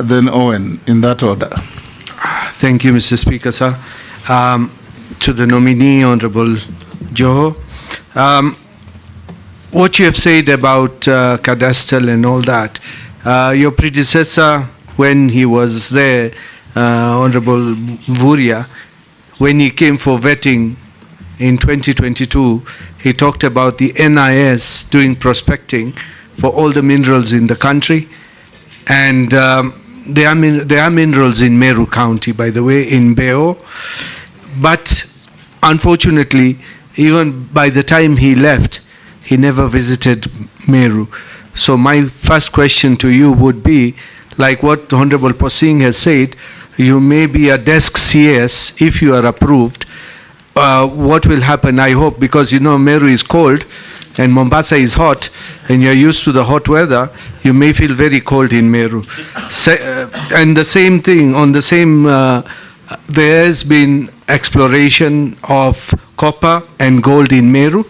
then Owen, in that order. Thank you, Mr. Speaker, sir. To the nominee, Honorable Joho, what you have said about cadastral and all that, your predecessor, when he was there, Honorable Vuria, when he came for vetting in 2022, he talked about the NIS doing prospecting for all the minerals in the country. And there are minerals in Meru County, by the way, in Beo. But unfortunately, even by the time he left, he never visited Meru. So my first question to you would be, like what Honorable Posing has said, you may be a desk CS if you are approved. What will happen, I hope, because you know Meru is cold and Mombasa is hot, and you're used to the hot weather, you may feel very cold in Meru. And the same thing, on the same, there has been exploration of copper and gold in Meru.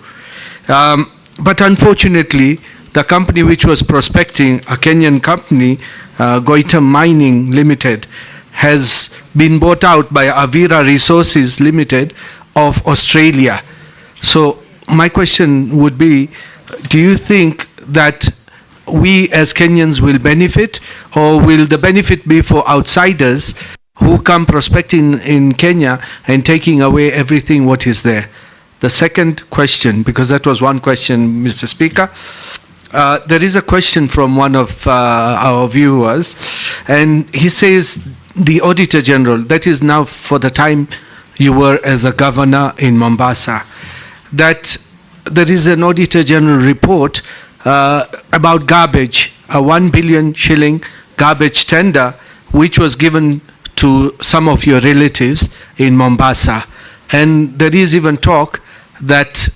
But unfortunately, the company which was prospecting, a Kenyan company, Goita Mining Limited, has been bought out by Avira Resources Limited of Australia. So my question would be, do you think that we as Kenyans will benefit, or will the benefit be for outsiders who come prospecting in Kenya and taking away everything what is there? The second question, because that was one question, Mr. Speaker, there is a question from one of our viewers, and he says, the Auditor General, that is now for the time you were as a governor in Mombasa, that there is an Auditor General report about garbage, a 1 billion shilling garbage tender, which was given to some of your relatives in Mombasa. And there is even talk that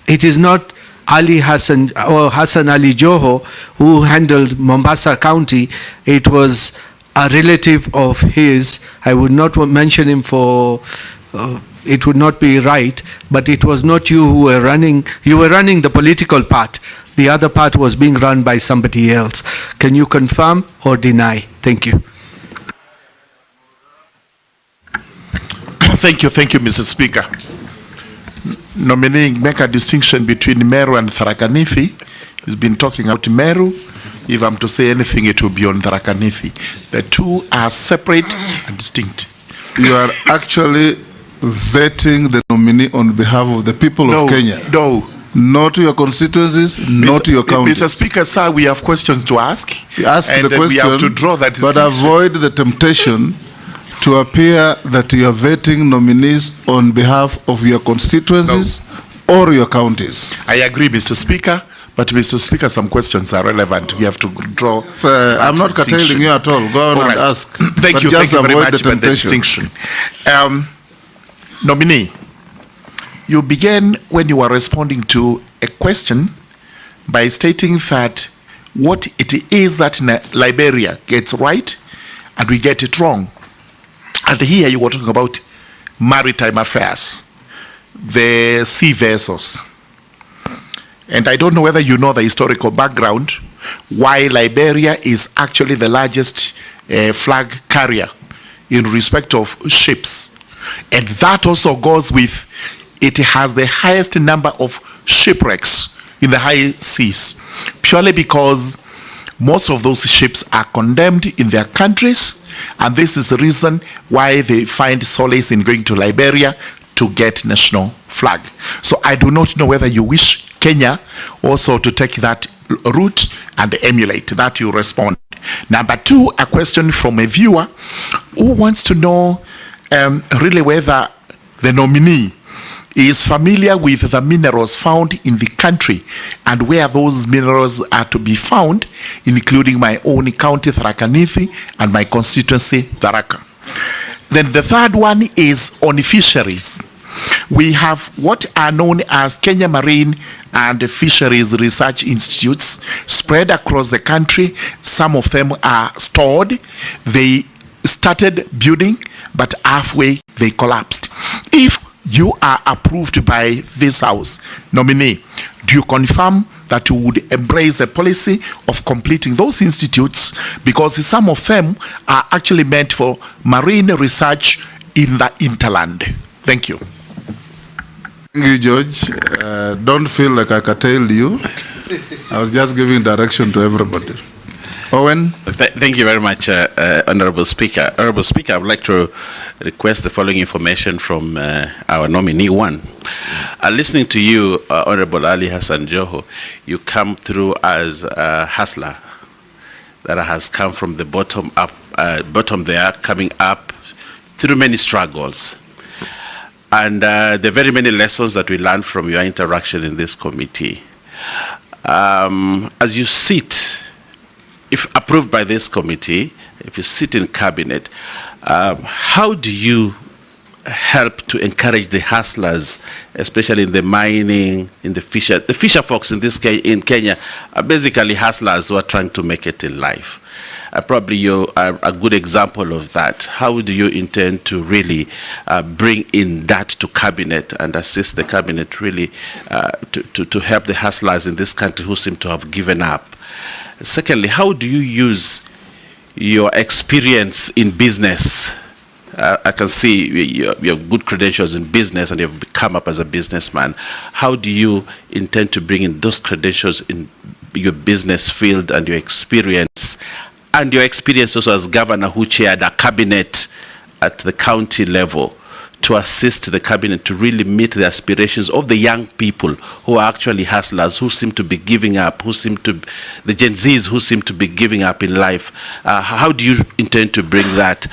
it is not Ali Hassan or Hassan Ali Joho who handled Mombasa County. It was a relative of his. I would not mention him for, it would not be right, but it was not you who were running. You were running the political part. The other part was being run by somebody else. Can you confirm or deny? Thank you. Thank you, Mr. Speaker. Nominee, make a distinction between Meru and Tharaka Nithi. He's been talking about Meru. If I'm to say anything, it will be on Tharaka Nithi. The two are separate and distinct. You are actually vetting the nominee on behalf of the people of Kenya. No. Not your constituencies, not your counties. Mr. Speaker, sir, we have questions to ask. Ask and the question, we have to draw that distinction. but avoid the temptation to appear that you are vetting nominees on behalf of your constituencies or your counties. I agree, Mr. Speaker, but Mr. Speaker, some questions are relevant. We have to draw. Sir, I'm not curtailing you at all. Go on and ask. Thank you very much for the distinction. Nominee, you began when you were responding to a question by stating that what it is that Liberia gets right and we get it wrong. And here you were talking about maritime affairs, the sea vessels. And I don't know whether you know the historical background why Liberia is actually the largest flag carrier in respect of ships. And that also goes with, it has the highest number of shipwrecks in the high seas, purely because most of those ships are condemned in their countries, and this is the reason why they find solace in going to Liberia to get national flag. So I do not know whether you wish Kenya also to take that route and emulate that. You respond. Number two, a question from a viewer who wants to know really whether the nominee is familiar with the minerals found in the country and where those minerals are to be found, including my own county, Tharaka Nithi, and my constituency, Tharaka. Then the third one is on fisheries. We have what are known as Kenya Marine and Fisheries Research Institutes spread across the country. Some of them are stored. They started building, but halfway they collapsed. If you are approved by this House, nominee, do you confirm that you would embrace the policy of completing those institutes, because some of them are actually meant for marine research in the hinterland. Thank you. Thank you, George. Don't feel like I curtailed you. I was just giving direction to everybody. Owen? Thank you very much, Honorable Speaker. Honorable Speaker, I would like to request the following information from our nominee one. Listening to you, Honorable Ali Hassan Joho, you come through as a hustler that has come from the bottom up, bottom there, coming up through many struggles. And there are very many lessons that we learned from your interaction in this committee. As you sit, if approved by this committee, if you sit in cabinet, how do you help to encourage the hustlers, especially in the mining, in the fisher? The fisher folks in in Kenya are basically hustlers who are trying to make it in life. Probably you are a good example of that. How do you intend to really bring in that to cabinet and assist the cabinet really to help the hustlers in this country who seem to have given up? Secondly, how do you use your experience in business? I can see you have good credentials in business and you've come up as a businessman. How do you intend to bring in those credentials in your business field and your experience also as governor who chaired a cabinet at the county level to assist the cabinet to really meet the aspirations of the young people who are actually hustlers, who seem to be giving up, the Gen Zs who seem to be giving up in life? How do you intend to bring that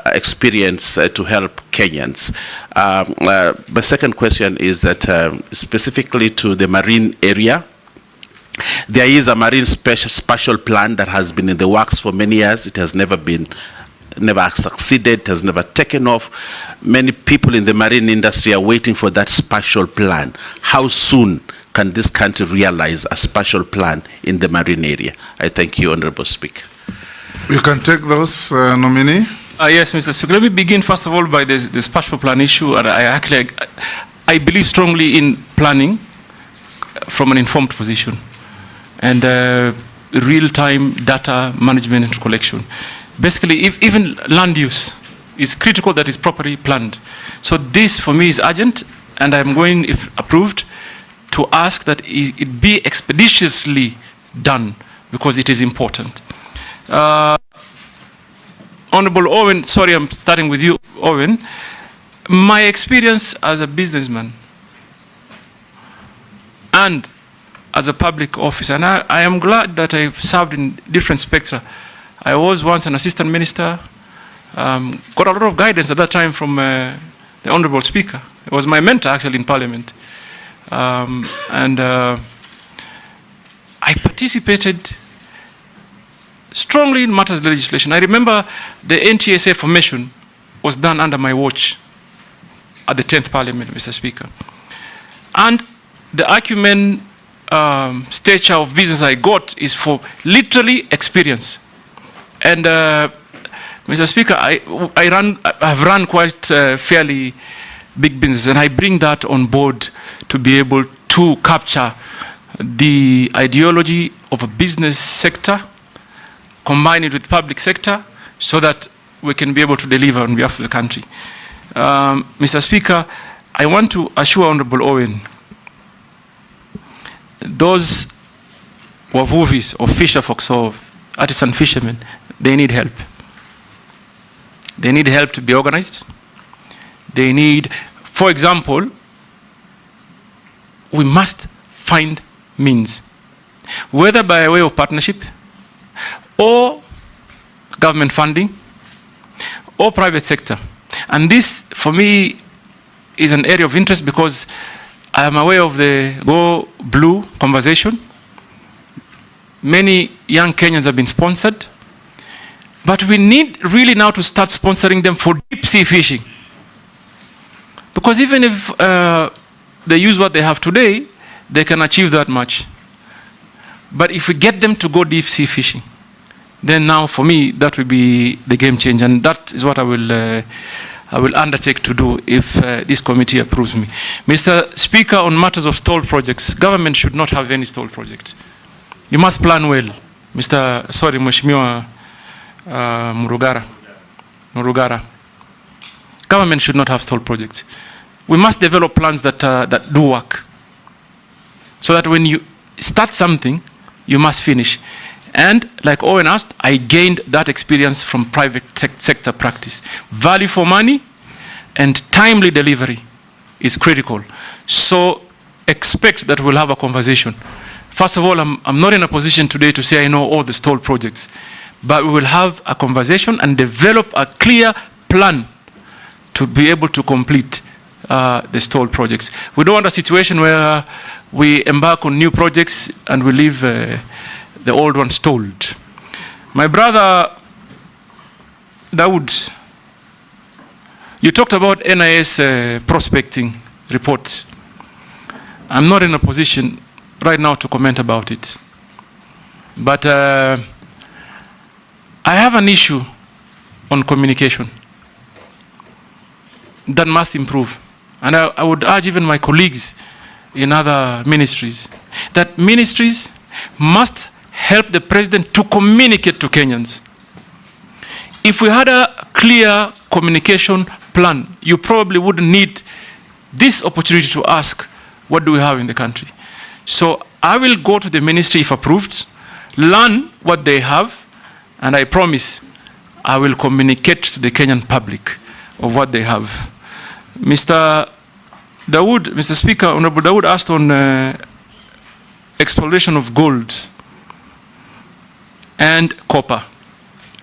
experience to help Kenyans? My second question is that specifically to the marine area, there is a marine spatial plan that has been in the works for many years. It has never succeeded, it has never taken off. Many people in the marine industry are waiting for that spatial plan. How soon can this country realize a spatial plan in the marine area? I thank you, Honorable Speaker. You can take those, nominee. Yes, Mr. Speaker. Let me begin first of all by the spatial plan issue. And I believe strongly in planning from an informed position and real-time data management and collection. Basically, if even land use is critical, that is properly planned. So this, for me, is urgent, and I'm going, if approved, to ask that it be expeditiously done, because it is important. Honorable Owen, sorry, I'm starting with you, Owen. My experience as a businessman and as a public officer, and I am glad that I've served in different spectra. I was once an assistant minister, got a lot of guidance at that time from the Honorable Speaker. It was my mentor, actually, in Parliament. I participated strongly in matters of legislation. I remember the NTSA formation was done under my watch at the 10th Parliament, Mr. Speaker. And the acumen stature of business I got is for literally experience. And Mr. Speaker, I've run quite fairly big business, and I bring that on board to be able to capture the ideology of a business sector, combine it with public sector, so that we can be able to deliver on behalf of the country. Mr. Speaker, I want to assure Honorable Owen, those wavuvis or fisher folks or artisan fishermen, they need help. They need help to be organized. They need, for example, we must find means, whether by way of partnership or government funding or private sector. And this, for me, is an area of interest because I am aware of the Go Blue conversation. Many young Kenyans have been sponsored, but we need really now to start sponsoring them for deep sea fishing. Because even if they use what they have today, they can achieve that much. But if we get them to go deep sea fishing, then now for me, that will be the game changer. And that is what I will I will undertake to do if this committee approves me. Mr. Speaker, on matters of stalled projects, government should not have any stalled project. You must plan well. Mheshimiwa Murugara. Government should not have stalled projects. We must develop plans that do work. So that when you start something, you must finish. And like Owen asked, I gained that experience from private sector practice. Value for money and timely delivery is critical. So expect that we'll have a conversation. First of all, I'm not in a position today to say I know all the stalled projects, but we will have a conversation and develop a clear plan to be able to complete the stalled projects. We don't want a situation where we embark on new projects and we leave the old one stalled. My brother Dawood, you talked about NIS prospecting report. I'm not in a position right now to comment about it. But I have an issue on communication that must improve. And I would urge even my colleagues in other ministries that ministries must help the president to communicate to Kenyans. If we had a clear communication plan, you probably wouldn't need this opportunity to ask, what do we have in the country? So I will go to the ministry if approved, learn what they have, and I promise I will communicate to the Kenyan public of what they have. Mr. Speaker, Honorable Dawood asked on exploration of gold and copper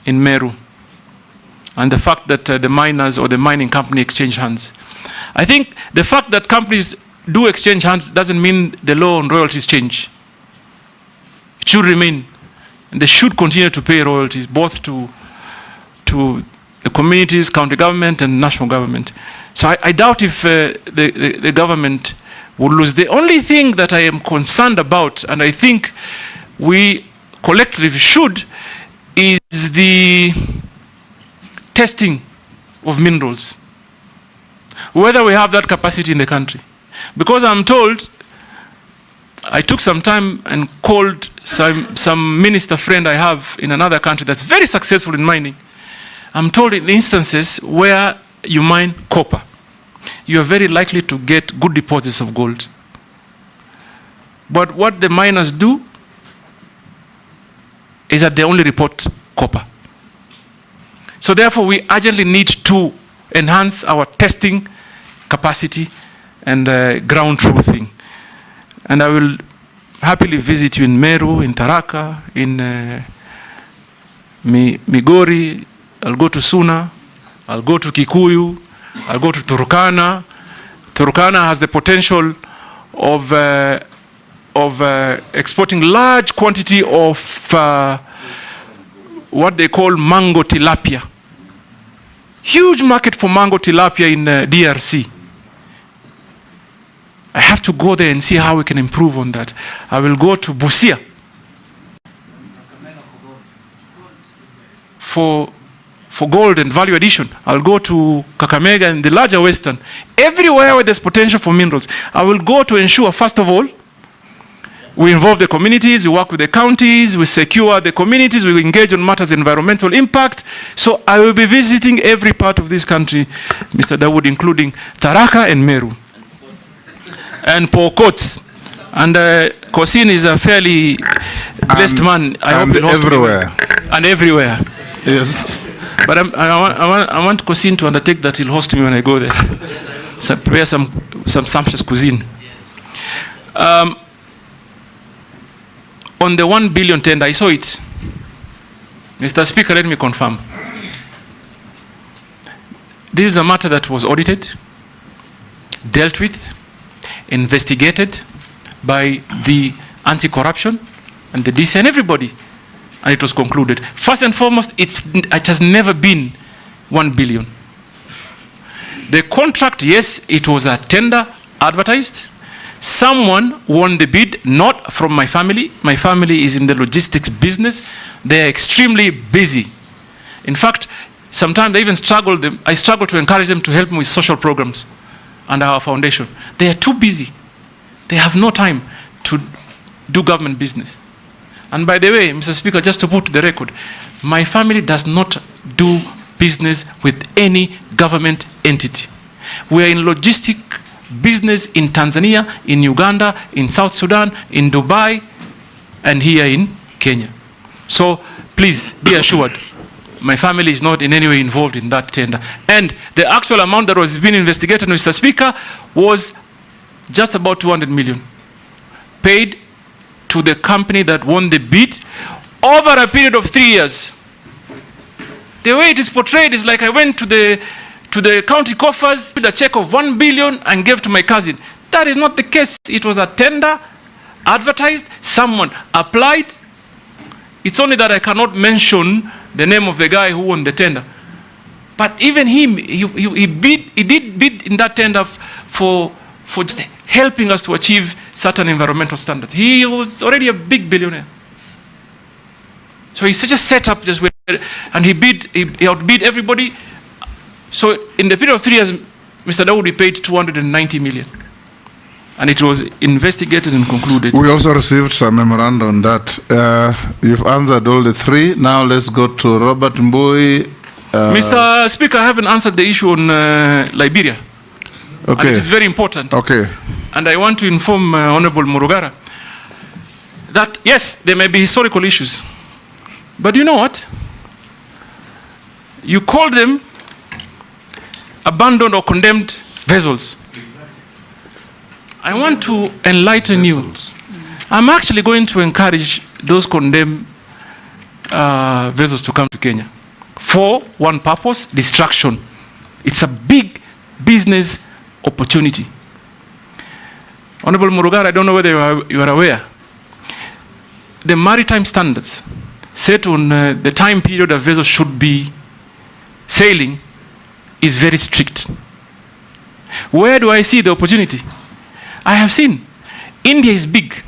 in Meru, and the fact that the miners or the mining company exchange hands. I think the fact that companies do exchange hands doesn't mean the law on royalties change. It should remain. And they should continue to pay royalties, both to the communities, county government, and national government. So I doubt if the government will lose. The only thing that I am concerned about, and I think we collectively should, is the testing of minerals. Whether we have that capacity in the country. Because I'm told, I took some time and called some minister friend I have in another country that's very successful in mining. I'm told in instances where you mine copper, you are very likely to get good deposits of gold. But what the miners do is that they only report copper. So therefore, we urgently need to enhance our testing capacity and ground truthing. And I will happily visit you in Meru, in Tharaka, in Migori. I'll go to Suna. I'll go to Kikuyu. I'll go to Turkana. Turkana has the potential of exporting large quantity of what they call mango tilapia. Huge market for mango tilapia in DRC. I have to go there and see how we can improve on that. I will go to Busia for gold and value addition. I'll go to Kakamega and the larger Western. Everywhere where there's potential for minerals. I will go to ensure, first of all, we involve the communities, we work with the counties, we secure the communities, we engage on matters of environmental impact. So I will be visiting every part of this country, Mr. Dawood, including Tharaka and Meru. And Pokot. And Kosin is a fairly blessed man. I hope he'll host everywhere. And everywhere. Yes. But I want Kosin to undertake that he'll host me when I go there. So prepare some sumptuous cuisine. On the 1 billion tender, I saw it. Mr. Speaker, let me confirm. This is a matter that was audited, dealt with, investigated by the anti-corruption and the DC and everybody, and it was concluded. First and foremost, it has never been 1 billion. The contract, yes, it was a tender advertised. Someone won the bid, not from my family. My family is in the logistics business. They are extremely busy. In fact, Sometimes I even I struggle to encourage them to help me with social programs and our foundation. They are too busy. They have no time to do government business. And by the way, Mr. Speaker, just to put to the record, my family does not do business with any government entity. We are in logistic business in Tanzania, in Uganda, in South Sudan, in Dubai, and here in Kenya. So please be assured, my family is not in any way involved in that tender. And the actual amount that was being investigated, Mr. Speaker, was just about 200 million, paid to the company that won the bid over a period of 3 years. The way it is portrayed is like I went to the county coffers with a check of 1 billion and gave to my cousin. That is not the case. It was a tender, advertised, someone applied. It's only that I cannot mention the name of the guy who won the tender. But even him, he did bid in that tender for just helping us to achieve certain environmental standards. He was already a big billionaire. So he's such a setup, just where, and he outbid everybody. So in the period of 3 years, Mr. Dawood paid 290 million. And it was investigated and concluded. We also received some memorandum on that. You've answered all the three. Now let's go to Robert Mbui. Mr. Speaker, I haven't answered the issue on Liberia. Okay. And it is very important. Okay. And I want to inform Honorable Murugara that yes, there may be historical issues. But you know what? You call them abandoned or condemned vessels. I want to enlighten you. I'm actually going to encourage those condemned vessels to come to Kenya for one purpose: distraction. It's a big business opportunity. Honorable Murugara, I don't know whether you are aware. The maritime standards set on the time period a vessel should be sailing is very strict. Where do I see the opportunity? I have seen India is big,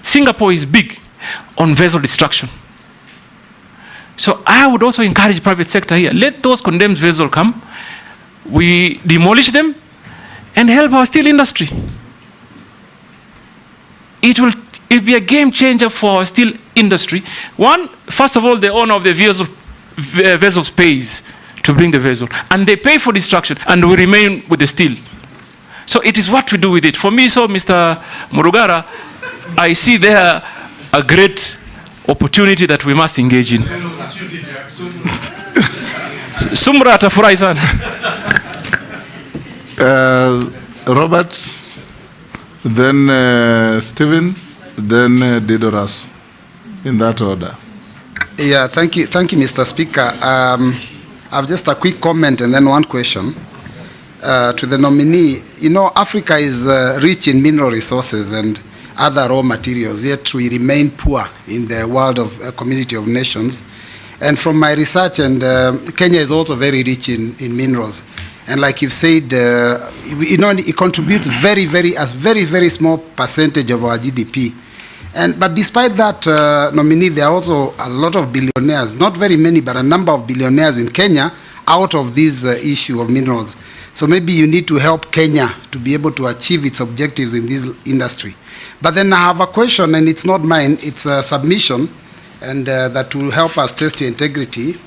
Singapore is big on vessel destruction. So I would also encourage private sector here. Let those condemned vessels come, we demolish them and help our steel industry. It will be a game changer for our steel industry. One, first of all, the owner of the vessels pays to bring the vessel, and they pay for destruction, and we remain with the steel. So it is what we do with it. For me, so Mr. Murugara, I see there a great opportunity that we must engage in. Sumra atafurahi sana. Robert, then Stephen, then Didoras, in that order. Yeah, thank you, Mr. Speaker. I have just a quick comment and then one question. To the nominee, you know, Africa is rich in mineral resources and other raw materials, yet we remain poor in the world of community of nations. And from my research, and Kenya is also very rich in minerals. And like you've said, you know, it contributes very small percentage of our GDP. But despite that, nominee, there are also a lot of billionaires, not very many, but a number of billionaires in Kenya out of this issue of minerals. So maybe you need to help Kenya to be able to achieve its objectives in this industry. But then I have a question, and it's not mine, it's a submission, and that will help us test your integrity.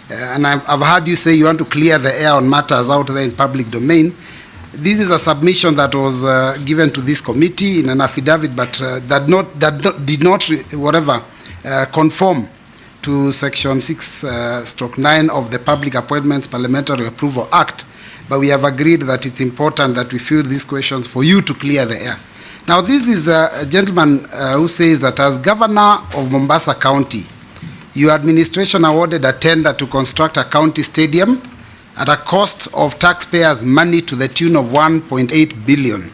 And I've heard you say you want to clear the air on matters out there in public domain. This is a submission that was given to this committee in an affidavit, but did not conform to Section 6/9 of the Public Appointments Parliamentary Approval Act. But we have agreed that it's important that we field these questions for you to clear the air. Now, this is a gentleman who says that as governor of Mombasa County, your administration awarded a tender to construct a county stadium at a cost of taxpayers' money to the tune of 1.8 billion.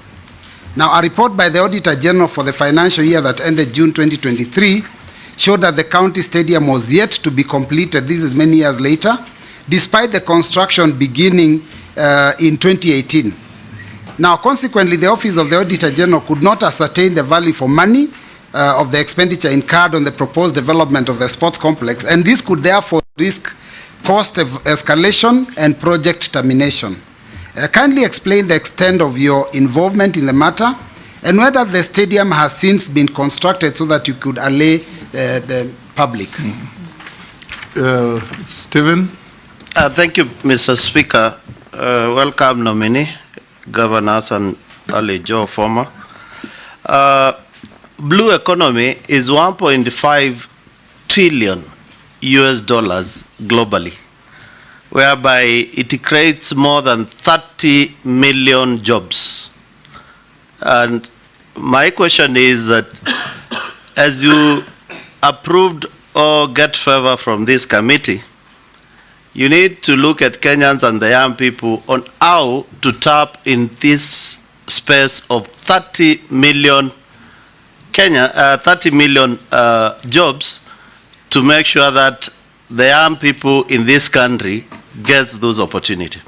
Now, a report by the Auditor General for the financial year that ended June 2023 showed that the county stadium was yet to be completed, this is many years later, despite the construction beginning in 2018. Now, consequently, the Office of the Auditor General could not ascertain the value for money of the expenditure incurred on the proposed development of the sports complex, and this could therefore risk cost escalation and project termination. Kindly explain the extent of your involvement in the matter and whether the stadium has since been constructed so that you could allay the public. Stephen? Thank you, Mr. Speaker. Welcome, nominee, governors, and Ali Joho, former. Blue economy is 1.5 trillion US dollars globally, whereby it creates more than 30 million jobs. And my question is that as you approved or get favor from this committee, you need to look at Kenyans and the young people on how to tap in this space of 30 million jobs to make sure that the young people in this country get those opportunities.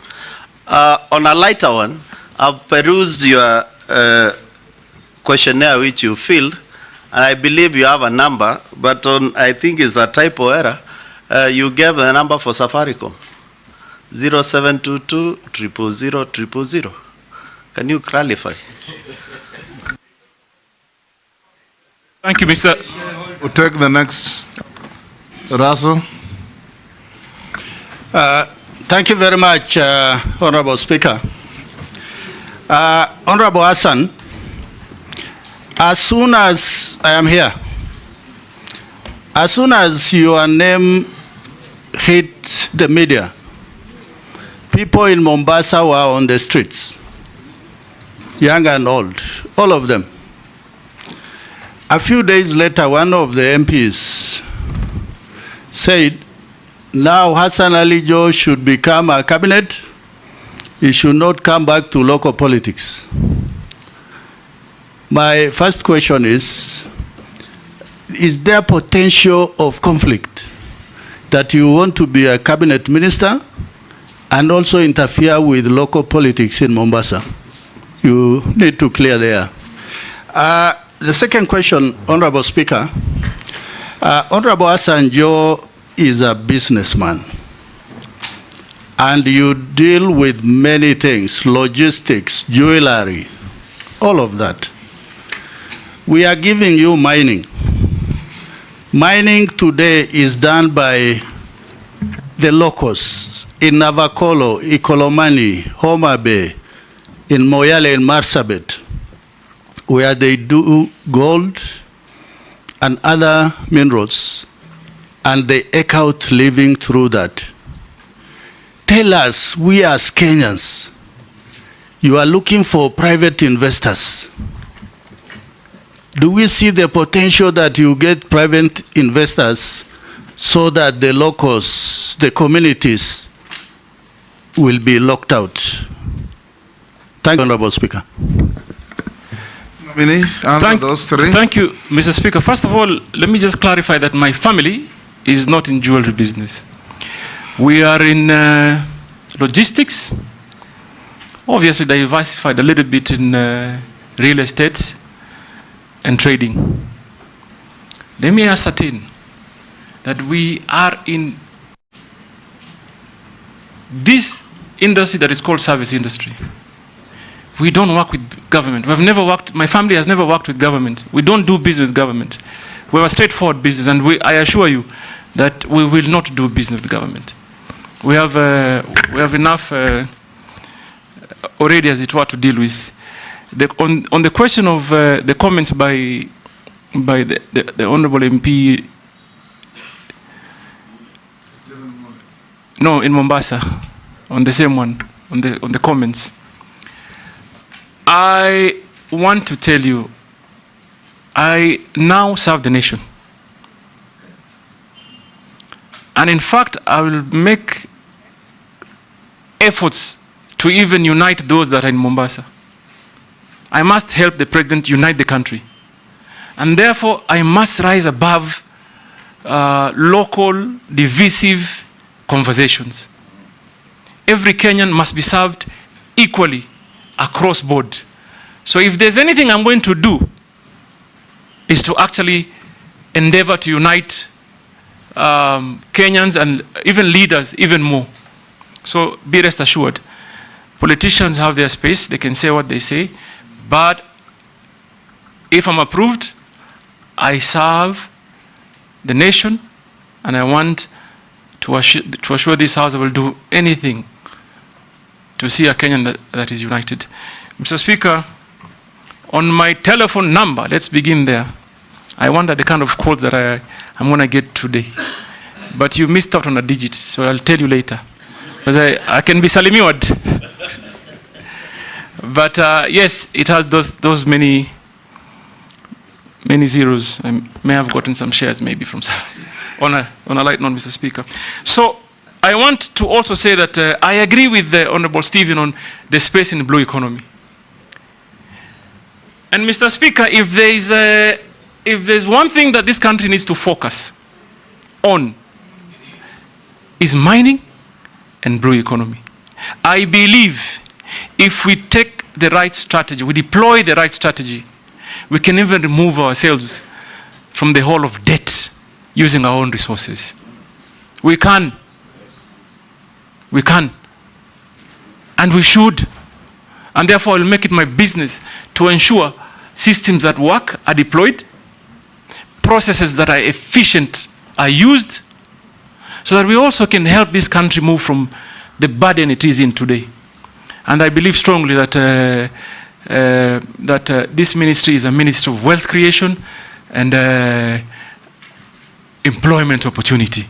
On a lighter one, I've perused your questionnaire which you filled, and I believe you have a number, but on, I think it's a typo error. You gave the number for Safaricom, 0722 000 000. Can you clarify? Thank you, Mr. We'll take the next. Russell? Thank you very much, Honorable Speaker. Honorable Hassan, as soon as I am here, as soon as your name hit the media, people in Mombasa were on the streets, young and old, all of them. A few days later, one of the MPs said, now Hassan Ali Joho should become a cabinet. He should not come back to local politics. My first question is there potential of conflict that you want to be a cabinet minister and also interfere with local politics in Mombasa? You need to clear there. The second question, Honorable Speaker, Honorable Hassan Joho is a businessman, and you deal with many things, logistics, jewelry, all of that. We are giving you mining. Mining today is done by the locals in Navakolo, Ikolomani, Homa Bay, in Moyale, in Marsabit, where they do gold and other minerals, and they eke out living through that. Tell us, we as Kenyans, you are looking for private investors. Do we see the potential that you get private investors so that the locals, the communities, will be locked out? Thank you, Honorable Speaker. Nominee, answer those three. Thank you, Mr. Speaker. First of all, let me just clarify that my family is not in jewelry business. We are in logistics, obviously diversified a little bit in real estate and trading. Let me ascertain that we are in this industry that is called service industry. We don't work with government. We've never worked, my family has never worked with government. We don't do business with government. We have a straightforward business, and I assure you that we will not do business with government. We have enough already, as it were, to deal with. On the question of the comments by the Honorable MP, no, in Mombasa, on the same one, on the comments. I want to tell you, I now serve the nation. And in fact, I will make efforts to even unite those that are in Mombasa. I must help the president unite the country. And therefore, I must rise above local, divisive conversations. Every Kenyan must be served equally across board. So if there's anything I'm going to do, is to actually endeavor to unite Kenyans and even leaders even more. So be rest assured, politicians have their space, they can say what they say, but if I'm approved, I serve the nation, and I want to assure this House I will do anything to see a Kenyan that is united. Mr. Speaker, on my telephone number, let's begin there. I wonder the kind of calls that I'm going to get today. But you missed out on a digit, so I'll tell you later. Because I can be salimiwad. But yes, it has those many zeros. I may have gotten some shares maybe from on a light note, Mr. Speaker. So I want to also say that I agree with the Honorable Stephen on the space in the blue economy. And Mr. Speaker, if there's one thing that this country needs to focus on, is mining and blue economy. I believe if we take the right strategy, we deploy the right strategy, we can even remove ourselves from the hole of debt using our own resources. We can. We can. And we should. And therefore, I'll make it my business to ensure systems that work are deployed, processes that are efficient are used, so that we also can help this country move from the burden it is in today. And I believe strongly that this ministry is a ministry of wealth creation and employment opportunity.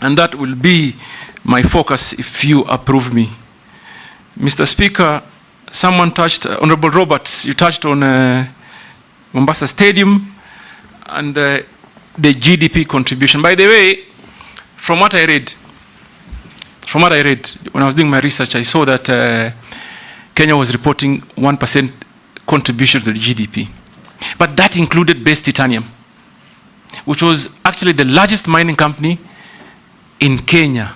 And that will be my focus if you approve me. Mr. Speaker, someone touched, Honorable Roberts, you touched on Mombasa Stadium and the GDP contribution. By the way, from what I read, when I was doing my research, I saw that Kenya was reporting 1% contribution to the GDP. But that included Base Titanium, which was actually the largest mining company in Kenya,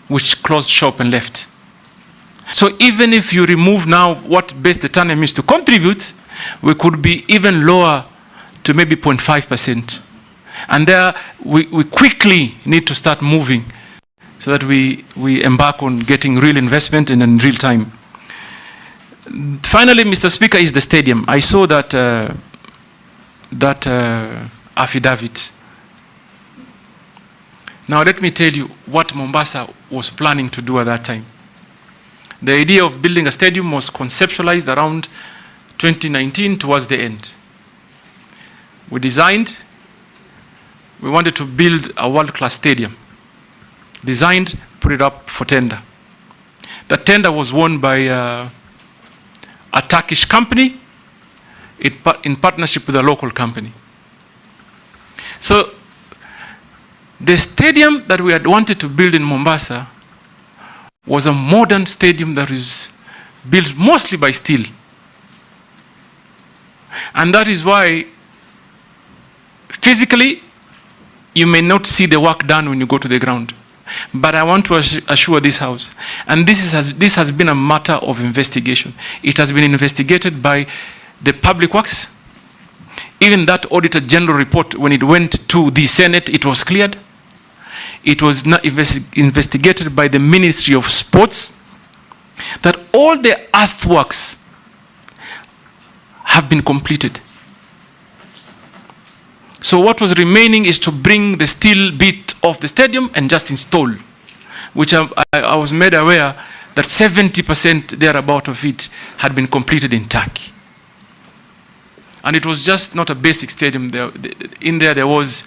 which closed shop and left. So even if you remove now what Base Titanium used to contribute, we could be even lower to maybe 0.5%. And there we quickly need to start moving so that we embark on getting real investment and in real time. Finally, Mr. Speaker, is the stadium. I saw that affidavit. Now let me tell you what Mombasa was planning to do at that time. The idea of building a stadium was conceptualized around 2019 towards the end. We wanted to build a world-class stadium. Designed, put it up for tender. The tender was won by a Turkish company in partnership with a local company. So the stadium that we had wanted to build in Mombasa was a modern stadium that is built mostly by steel. And that is why physically you may not see the work done when you go to the ground. But I want to assure this House, and this has been a matter of investigation. It has been investigated by the Public Works. Even that Auditor General report, when it went to the Senate, it was cleared. It was not investigated by the Ministry of Sports, that all the earthworks have been completed. So what was remaining is to bring the steel bit of the stadium and just install, which I was made aware that 70% thereabout of it had been completed in Turkey. And it was just not a basic stadium. In there was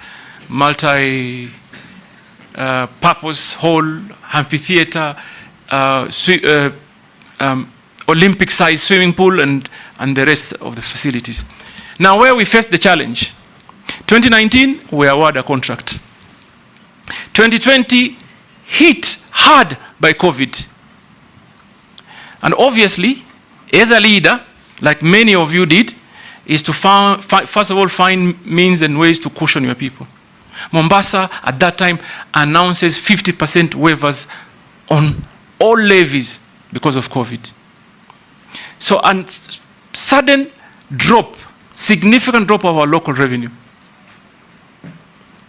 multi-purpose hall, amphitheater, Olympic-sized swimming pool, and the rest of the facilities. Now, where we faced the challenge, 2019, we award a contract. 2020, hit hard by COVID. And obviously, as a leader, like many of you did, is to first of all find means and ways to cushion your people. Mombasa, at that time, announces 50% waivers on all levies because of COVID. So a sudden drop, significant drop of our local revenue.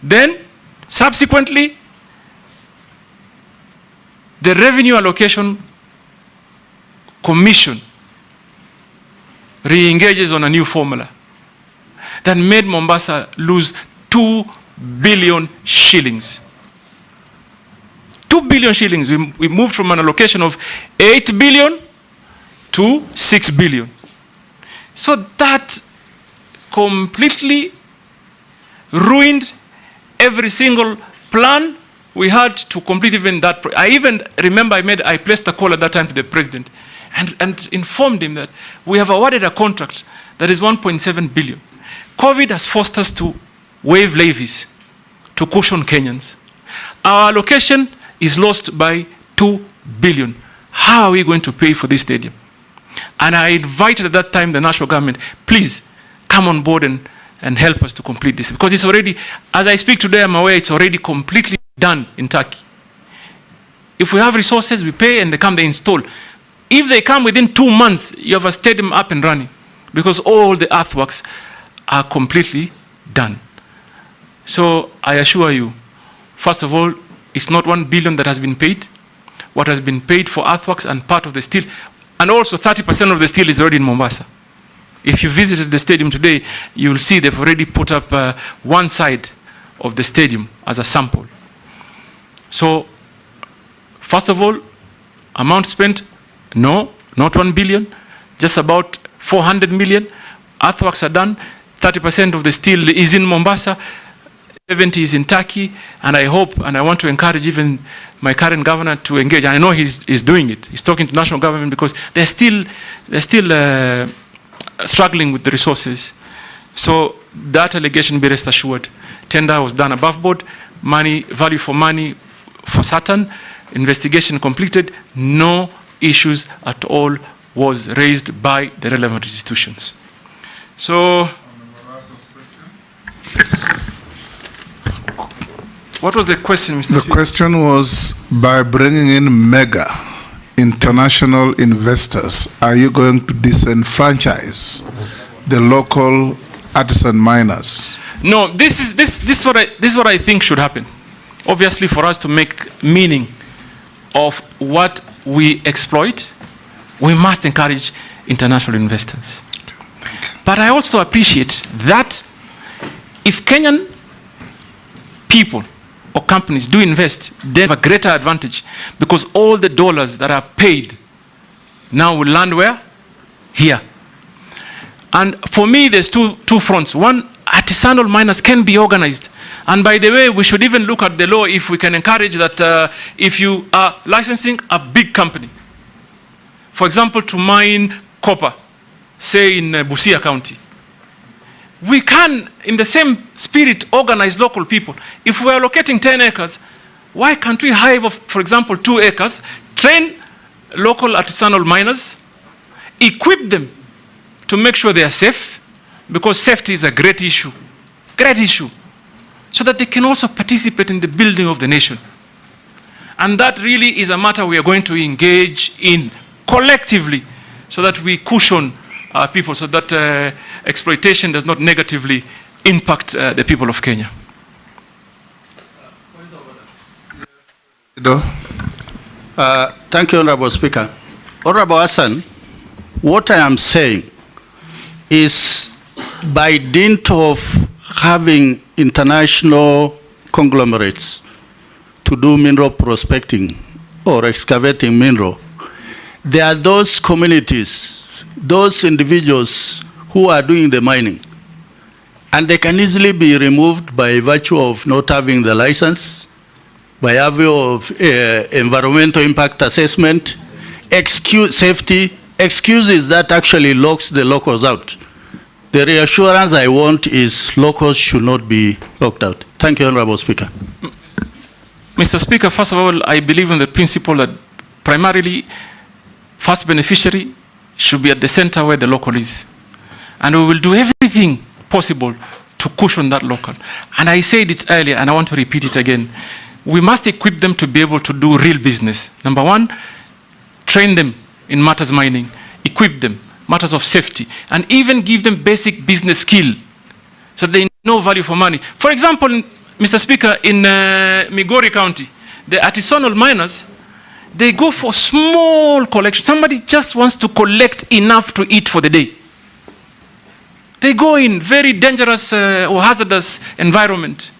Then Subsequently, the Revenue Allocation Commission re-engages on a new formula that made Mombasa lose 2 billion shillings. 2 billion shillings. We moved from an allocation of 8 billion to 6 billion. So that completely ruined every single plan we had to complete even that. I even remember I placed a call at that time to the president and informed him that we have awarded a contract that is 1.7 billion. COVID has forced us to waive levies to cushion Kenyans. Our allocation is lost by 2 billion. How are we going to pay for this stadium? And I invited at that time the national government, please come on board and help us to complete this. Because it's already, as I speak today, I'm aware it's already completely done in Turkey. If we have resources, we pay and they install. If they come within 2 months, you have a stadium up and running because all the earthworks are completely done. So I assure you, first of all, it's not 1 billion that has been paid. What has been paid for earthworks and part of the steel, and also 30% of the steel is already in Mombasa. If you visited the stadium today, you will see they've already put up one side of the stadium as a sample. So, first of all, amount spent, no, not 1 billion, just about 400 million. Earthworks are done, 30% of the steel is in Mombasa, 70 is in Turkey, and I hope, and I want to encourage even my current governor to engage. I know he's doing it. He's talking to national government because they're still struggling with the resources. So that allegation, be rest assured, tender was done above board, money, value for money for certain, investigation completed, no issues at all was raised by the relevant institutions. So, what was the question, Mr. Speaker? The question was, by bringing in mega international investors, are you going to disenfranchise the local artisan miners? No, this is what I think should happen. Obviously, for us to make meaning of what we exploit, we must encourage international investors. But I also appreciate that if Kenyan people or companies do invest, they have a greater advantage because all the dollars that are paid now will land where? Here. And for me, there's two fronts. One, artisanal miners can be organized. And by the way, we should even look at the law if we can encourage that if you are licensing a big company, for example, to mine copper, say in Busia County, we can, in the same spirit, organize local people. If we're allocating 10 acres, why can't we hire, for example, 2 acres, train local artisanal miners, equip them to make sure they are safe, because safety is a great issue, so that they can also participate in the building of the nation. And that really is a matter we are going to engage in collectively so that we cushion people, so that exploitation does not negatively impact the people of Kenya. Thank you, Honorable Speaker. Honorable Hassan, what I am saying is by dint of having international conglomerates to do mineral prospecting or excavating mineral, there are those communities, those individuals who are doing the mining, and they can easily be removed by virtue of not having the license, by virtue of environmental impact assessment, safety, excuses that actually locks the locals out. The reassurance I want is locals should not be locked out. Thank you, Honorable Speaker. Mr. Speaker, first of all, I believe in the principle that primarily first beneficiary should be at the center where the local is. And we will do everything possible to cushion that local. And I said it earlier, and I want to repeat it again. We must equip them to be able to do real business. Number one, train them in matters mining, equip them, matters of safety, and even give them basic business skill so they know value for money. For example, Mr. Mr. Speaker, in Migori County, the artisanal miners, they go for small collection. Somebody just wants to collect enough to eat for the day. They go in very dangerous or hazardous environment.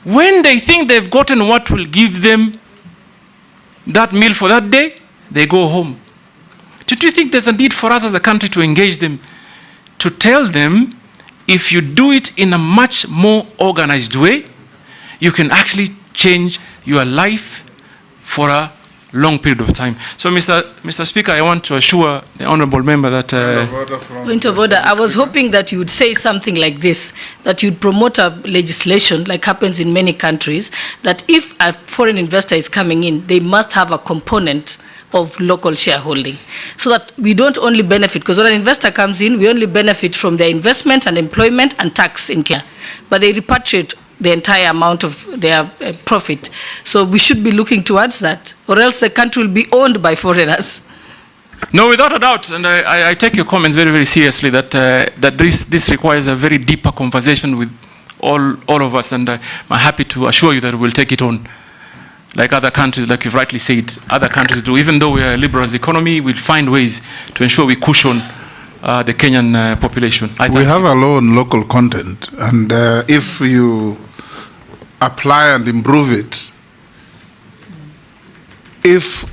When they think they've gotten what will give them that meal for that day, they go home. Don't you think there's a need for us as a country to engage them, to tell them if you do it in a much more organized way, you can actually change your life for a long period of time. So, Mr. Speaker, I want to assure the honourable member that... Point of order. I was hoping that you would say something like this, that you'd promote a legislation, like happens in many countries, that if a foreign investor is coming in, they must have a component of local shareholding, so that we don't only benefit, because when an investor comes in, we only benefit from their investment and employment and tax in Kenya, but they repatriate the entire amount of their profit. So we should be looking towards that, or else the country will be owned by foreigners. No, without a doubt, and I take your comments very, very seriously, that this requires a very deeper conversation with all of us, and I'm happy to assure you that we'll take it on. Like other countries, like you've rightly said, other countries do. Even though we are a liberal economy, we'll find ways to ensure we cushion the Kenyan population. We have a law on local content, and if you apply and improve it, if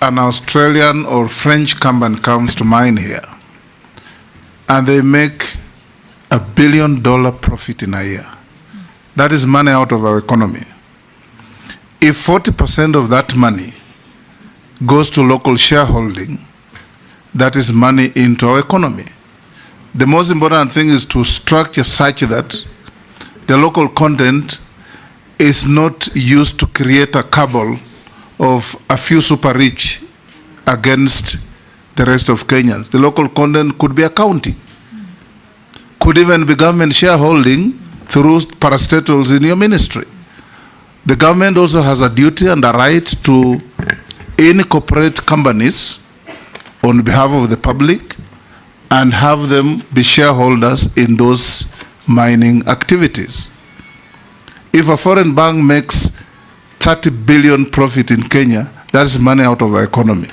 an Australian or French company comes to mine here, and they make $1 billion profit in a year, that is money out of our economy. If 40% of that money goes to local shareholding, that is money into our economy. The most important thing is to structure such that the local content is not used to create a cabal of a few super rich against the rest of Kenyans. The local content could be a county, could even be government shareholding through parastatals in your ministry. The government also has a duty and a right to incorporate companies on behalf of the public and have them be shareholders in those mining activities. If a foreign bank makes 30 billion profit in Kenya, that is money out of our economy.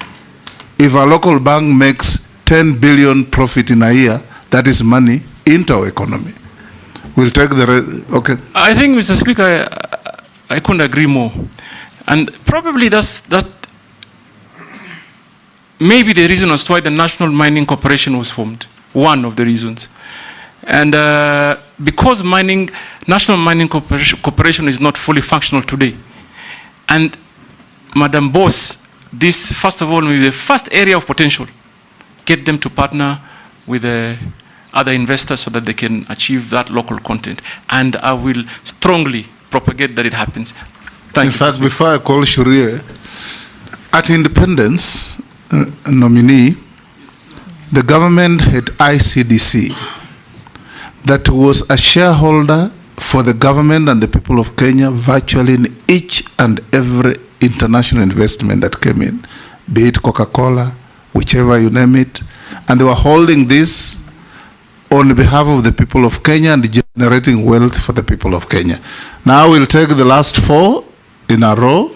If a local bank makes 10 billion profit in a year, that is money into our economy. We'll take the okay. I think, Mr. Speaker, I couldn't agree more. And probably that maybe the reason as to why the National Mining Corporation was formed. One of the reasons. And because National Mining Corporation is not fully functional today. And Madam Boss, this first of all will be the first area of potential. Get them to partner with other investors so that they can achieve that local content. And I will strongly propagate that it happens. Thank you. In fact, before I call Sharia, at independence, nominee, the government had ICDC that was a shareholder for the government and the people of Kenya virtually in each and every international investment that came in, be it Coca-Cola, whichever you name it, and they were holding this on behalf of the people of Kenya and generating wealth for the people of Kenya. Now we'll take the last four in a row: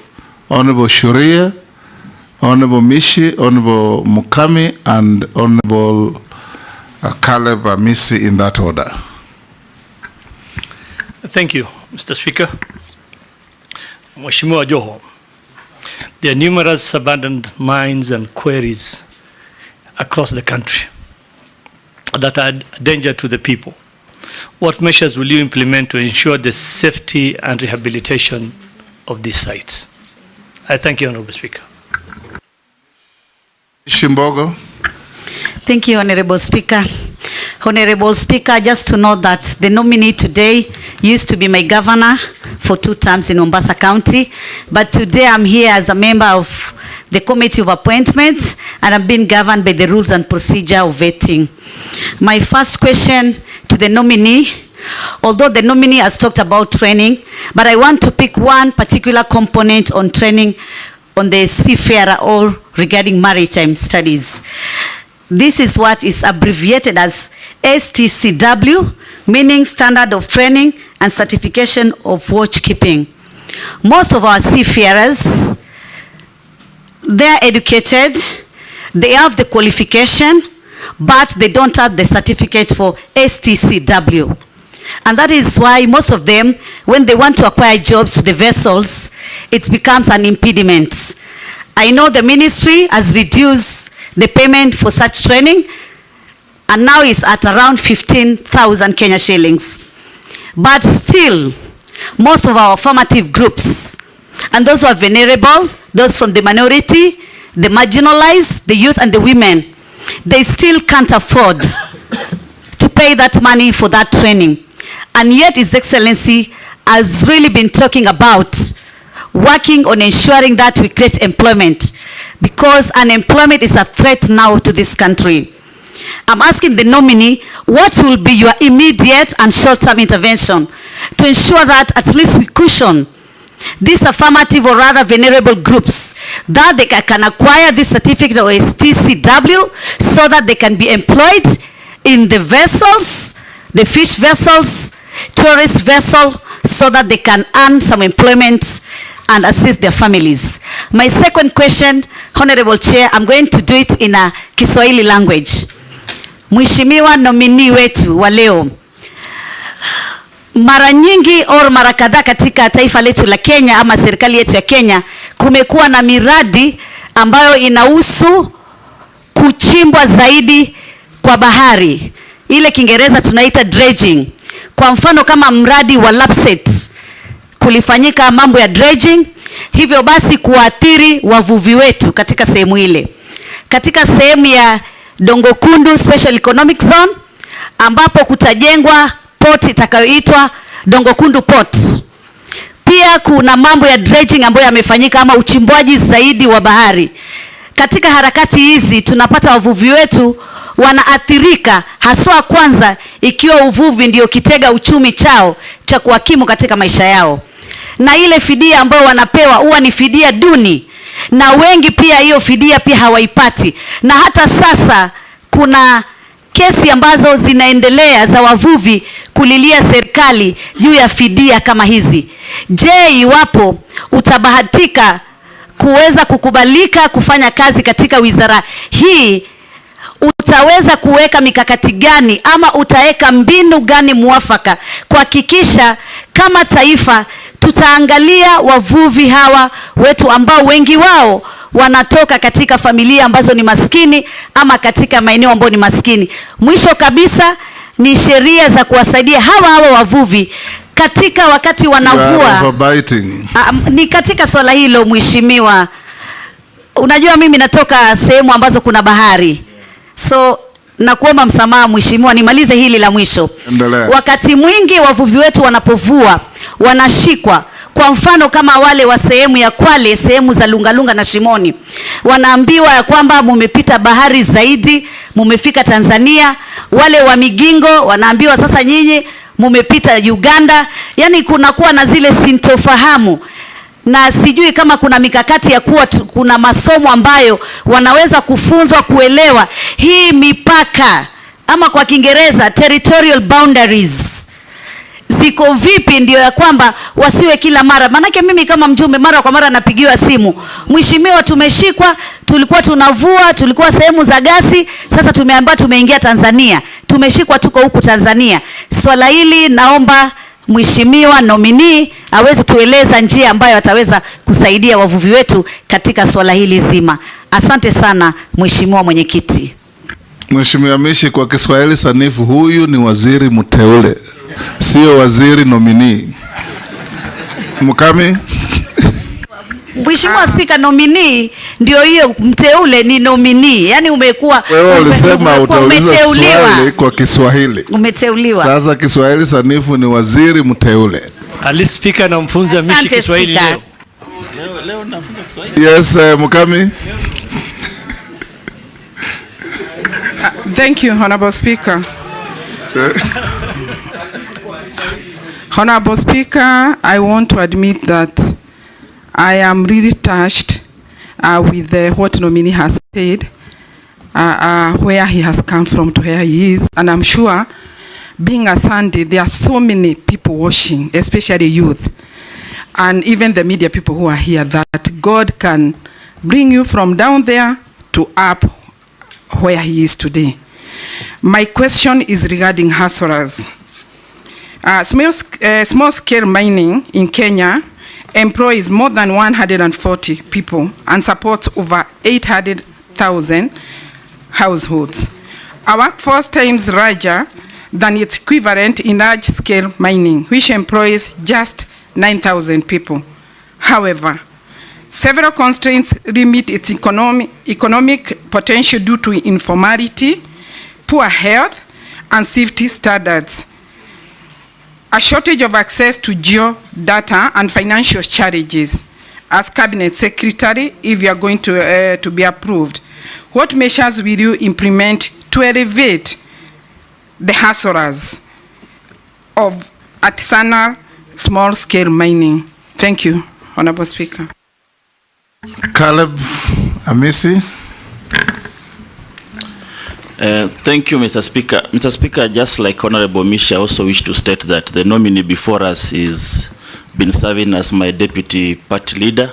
Honorable Sharia, Honorable Mishi, Honorable Mukami, and Honorable Caleb Amisi, in that order. Thank you, Mr. Speaker. Mheshimiwa Joho, there are numerous abandoned mines and quarries across the country that are a danger to the people. What measures will you implement to ensure the safety and rehabilitation of these sites? I thank you, Honorable Speaker. Shimbogo. Thank you, Honorable Speaker. Honorable Speaker, just to know that the nominee today used to be my governor for 2 terms in Mombasa County, but today I'm here as a member of the Committee of Appointments, and I'm being governed by the rules and procedure of vetting. My first question to the nominee, although the nominee has talked about training, but I want to pick one particular component on training on the Seafarer or regarding maritime studies. This is what is abbreviated as STCW, meaning Standard of Training and Certification of Watchkeeping. Most of our seafarers, they are educated, they have the qualification, but they don't have the certificate for STCW. And that is why most of them, when they want to acquire jobs to the vessels, it becomes an impediment. I know the ministry has reduced the payment for such training, and now it's at around 15,000 Kenya shillings. But still, most of our formative groups, and those who are vulnerable, those from the minority, the marginalized, the youth and the women, they still can't afford to pay that money for that training. And yet His Excellency has really been talking about working on ensuring that we create employment, because unemployment is a threat now to this country. I'm asking the nominee, what will be your immediate and short-term intervention to ensure that at least we cushion these affirmative or rather vulnerable groups, that they can acquire this certificate or STCW so that they can be employed in the vessels, the fish vessels, tourist vessel, so that they can earn some employment and assist their families. My second question, Honorable Chair, I'm going to do it in a Kiswahili language. Mheshimiwa nominee wetu wa leo, mara nyingi au mara kadhaa katika taifa letu la Kenya ama serikali yetu ya Kenya kumekuwa na miradi ambayo inahusu kuchimbwa zaidi kwa bahari. Ile Kiingereza tunaita dredging. Kwa mfano kama mradi wa Lapset, kulifanyika mambo ya dredging, hivyo basi kuathiri wavuvi wetu katika sehemu ile. Katika sehemu ya Dongo Kundu Special Economic Zone, ambapo kutajengwa port itakayoitwa Dongo Kundu Port. Pia kuna mambo ya dredging ambayo yamefanyika ama uchimbwaji zaidi wa bahari. Katika harakati hizi tunapata wavuvi wetu wanaathirika, haswa kwanza ikiwa uvuvi ndio kitega uchumi chao cha kuhakimu katika maisha yao. Na ile fidia ambayo wanapewa huwa ni fidia duni, na wengi pia hiyo fidia pia hawaipati. Na hata sasa kuna kesi ambazo zinaendelea za wavuvi kulilia serikali juu ya fidia kama hizi. Je, iwapo utabahatika kuweza kukubalika kufanya kazi katika wizara hii, utaweza kuweka mikakati gani ama utaweka mbinu gani muafaka kuhakikisha kama taifa tutaangalia wavuvi hawa wetu ambao wengi wao wanatoka katika familia ambazo ni maskini ama katika maeneo ambayo ni maskini. Mwisho kabisa ni sheria za kuwasaidia hawa wavuvi katika wakati wanavua. Ni katika swala hilo mheshimiwa. Unajua mimi natoka sehemu ambazo kuna bahari. So nakuomba msamaha mheshimiwa, nimalize hili la mwisho. Wakati mwingi wavuvi wetu wanapovua wanashikwa. Kwa mfano kama wale wa sehemu ya Kwale, sehemu za Lungalunga na Shimoni, wanaambiwa ya kwamba mumepita bahari zaidi, mumefika Tanzania. Wale wa Migingo wanaambiwa sasa nyinyi mumepita Uganda. Yani kunakuwa na zile sintofahamu, na sijui kama kuna mikakati ya kuwa kuna masomo ambayo wanaweza kufunzwa kuelewa hii mipaka, ama kwa Kiingereza territorial boundaries ziko vipi, ndio ya kwamba wasiwe kila mara. Manake mimi kama mjumbe mara kwa mara napigiwa simu, mheshimiwa tumeshikwa, tulikuwa tunavua, tulikuwa sehemu za gasi, sasa tumeambiwa tumeingia Tanzania, tumeshikwa tuko huku Tanzania. Swala hili naomba mheshimiwa nominee aweze tueleza njia ambayo ataweza kusaidia wavuvi wetu katika swala hili zima. Asante sana mheshimiwa mwenyekiti. Mheshimiwa Mishi, kwa Kiswahili sanifu, huyu ni waziri mteule, sio waziri nominee. Mukami? Mheshimiwa Spika, nominee ndio hiyo, mteule ni nominee. Yaani umekuwa wewe ulisema utauliza swali kwa Kiswahili. Umeteuliwa. Sasa Kiswahili sanifu ni waziri mteule. Ali Spika na mfunza Mishi Kiswahili leo. Leo nafunza Kiswahili. Yes, Mukami. Thank you, Honorable Speaker. Honorable Speaker, I want to admit that I am really touched with what nominee has said. where he has come from to where he is. And I'm sure, being a Sunday, there are so many people watching, especially youth, and even the media people who are here, that God can bring you from down there to up where he is today. My question is regarding hustlers. Small-scale mining in Kenya employs more than 140 people and supports over 800,000 households. Our workforce times larger than its equivalent in large-scale mining, which employs just 9,000 people. However, several constraints limit its economic potential due to informality, poor health, and safety standards, a shortage of access to geo-data, and financial challenges. As Cabinet Secretary, if you are going to be approved, what measures will you implement to elevate the hustlers of artisanal small-scale mining? Thank you, Honorable Speaker. Caleb Amisi. Thank you, Mr. Speaker. Mr. Speaker, just like Honorable Mishi, I also wish to state that the nominee before us is been serving as my deputy party leader,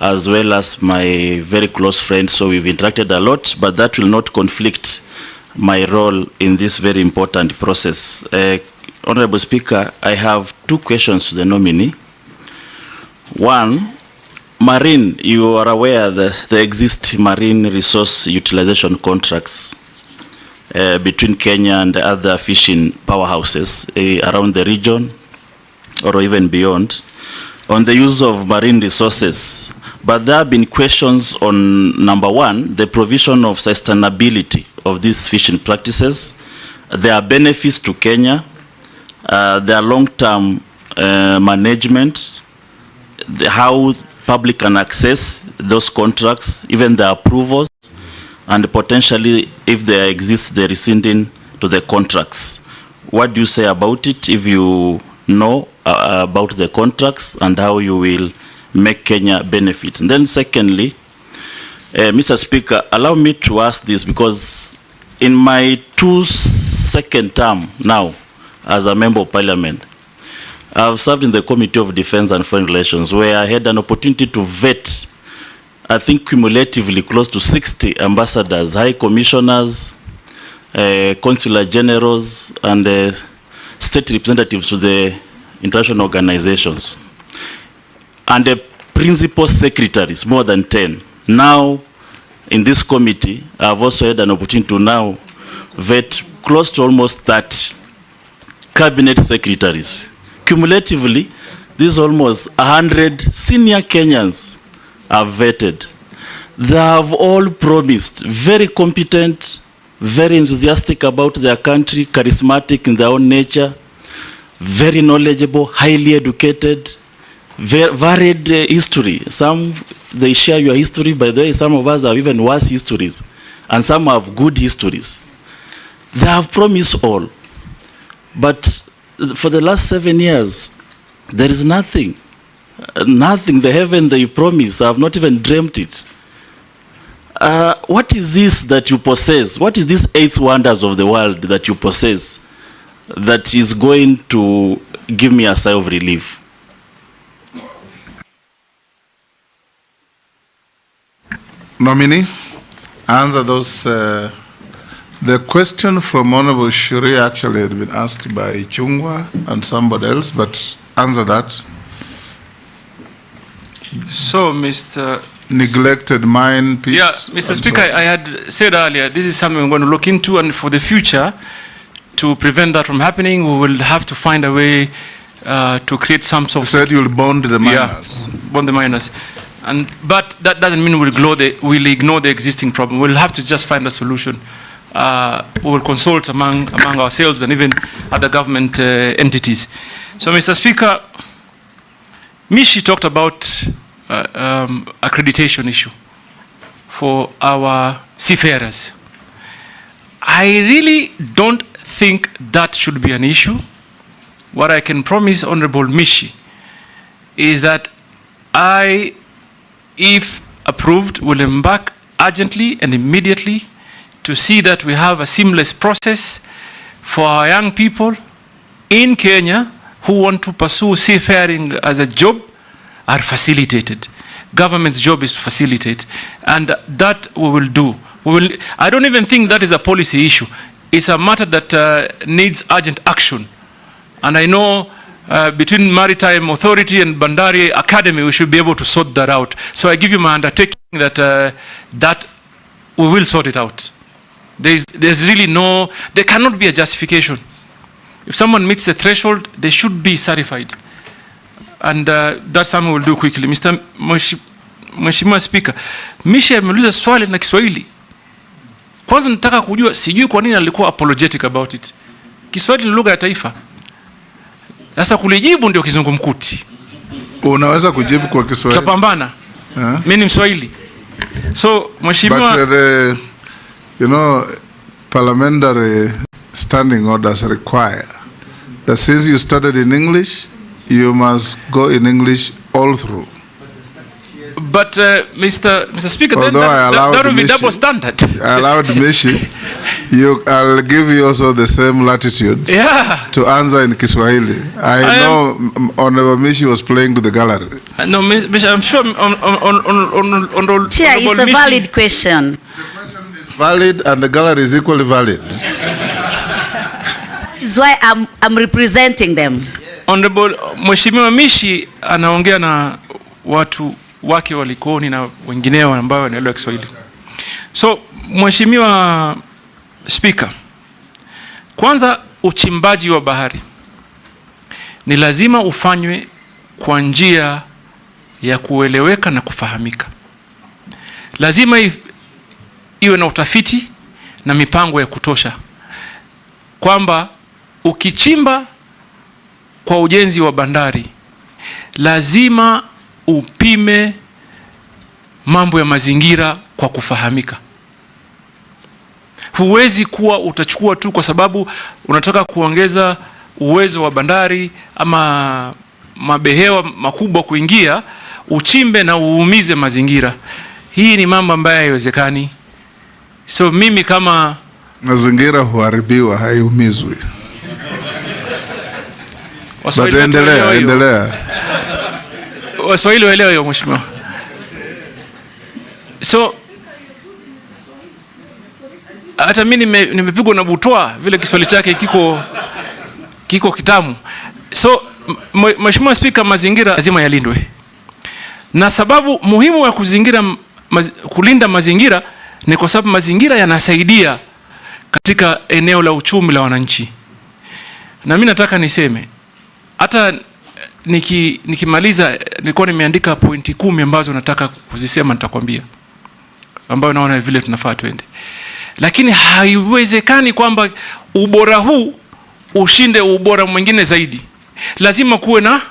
as well as my very close friend, so we've interacted a lot, but that will not conflict my role in this very important process. Honorable Speaker, I have two questions to the nominee. One, marine, you are aware that there exist marine resource utilization contracts between Kenya and other fishing powerhouses around the region or even beyond on the use of marine resources. But there have been questions on, number one, the provision of sustainability of these fishing practices. There are benefits to Kenya, there are long-term management, how public can access those contracts, even the approvals, and potentially, if there exists, the rescinding to the contracts. What do you say about it, if you know about the contracts and how you will make Kenya benefit? And then secondly, Mr. Speaker, allow me to ask this, because in my second term now as a member of parliament, I've served in the Committee of Defense and Foreign Relations, where I had an opportunity to vet, I think cumulatively close to 60 ambassadors, high commissioners, consular generals, and state representatives to the international organizations. And the principal secretaries, more than 10. Now, in this committee, I've also had an opportunity to now vet close to almost 30 cabinet secretaries. Cumulatively, this is almost 100 senior Kenyans are vetted. They have all promised, very competent, very enthusiastic about their country, charismatic in their own nature, very knowledgeable, highly educated, very varied history. Some, they share your history, by the way, some of us have even worse histories, and some have good histories. They have promised all. But for the last 7 years, there is nothing. Nothing. The heaven they promise, I have not even dreamt it. What is this that you possess? What is this eighth wonders of the world that you possess that is going to give me a sigh of relief? Nominee, answer those. The question from Honorable Shuri actually had been asked by Chungwa and somebody else, but answer that. So, Mr. Neglected mine piece. Yeah, Mr. Speaker, I had said earlier, this is something we're going to look into, and for the future, to prevent that from happening, we will have to find a way to create some sort of... You said you'll bond the miners. Yeah, bond the miners. But that doesn't mean we'll ignore the existing problem. We'll have to just find a solution. We will consult among ourselves and even other government entities. So, Mr. Speaker, Mishi talked about accreditation issue for our seafarers. I really don't think that should be an issue. What I can promise Honorable Mishi is that I, if approved, will embark urgently and immediately to see that we have a seamless process for our young people in Kenya who want to pursue seafaring as a job are facilitated. Government's job is to facilitate, and that we will do. I don't even think that is a policy issue. It's a matter that needs urgent action. And I know between Maritime Authority and Bandari Academy, we should be able to sort that out. So I give you my undertaking that that we will sort it out. There's really there cannot be a justification. If someone meets the threshold, they should be certified. And that's something we'll do quickly. Mr. Mheshimiwa Speaker, Misha ameuliza swali na Kiswahili. Kwanza nataka kujua, sijui kwa nini alikuwa apologetic about it. Kiswahili ni lugha ya taifa. Sasa kulijibu ndio kizungumkuti. Unaweza kujibu kwa Kiswahili? Tutapambana. Mimi ni Mswahili. So, Mheshimiwa, but parliamentary standing orders require that since you started in English, you must go in English all through. But Mr. Speaker, then that will be double standard. I allowed Mishi. I'll give you also the same latitude to answer in Kiswahili. I know Honorable Mishi was playing to the gallery. No, Mishi, I'm sure on Chair, it's a valid question. The question is valid and the gallery is equally valid. That's why I'm representing them. Honorable Mheshimiwa Mishi anaongea na watu wake walikoni na wengineo ambao wanaelewa Kiswahili. So, Mheshimiwa Speaker, kwanza uchimbaji wa bahari ni lazima ufanywe kwa njia ya kueleweka na kufahamika. Lazima iwe na utafiti na mipango ya kutosha, kwamba ukichimba kwa ujenzi wa bandari lazima upime mambo ya mazingira kwa kufahamika. Huwezi kuwa utachukua tu kwa sababu unataka kuongeza uwezo wa bandari ama mabehewa makubwa kuingia, uchimbe na uumize mazingira. Hii ni mambo ambayo haiwezekani. So mimi kama mazingira huharibiwa, haiumizwi. Endelea. Waswahili waelewa hiyo Mheshimiwa. So hata mimi nimepigwa na butwa vile Kiswahili chake kiko kitamu. So Mheshimiwa Speaker, mazingira lazima yalindwe. Na sababu muhimu ya kulinda mazingira ni kwa sababu mazingira yanasaidia katika eneo la uchumi la wananchi. Na mimi nataka niseme, hata nikimaliza nilikuwa nimeandika pointi 10 ambazo nataka kuzisema, nitakwambia, ambayo naona vile tunafaa twende. Lakini haiwezekani kwamba ubora huu ushinde ubora mwingine zaidi. Lazima kuwe na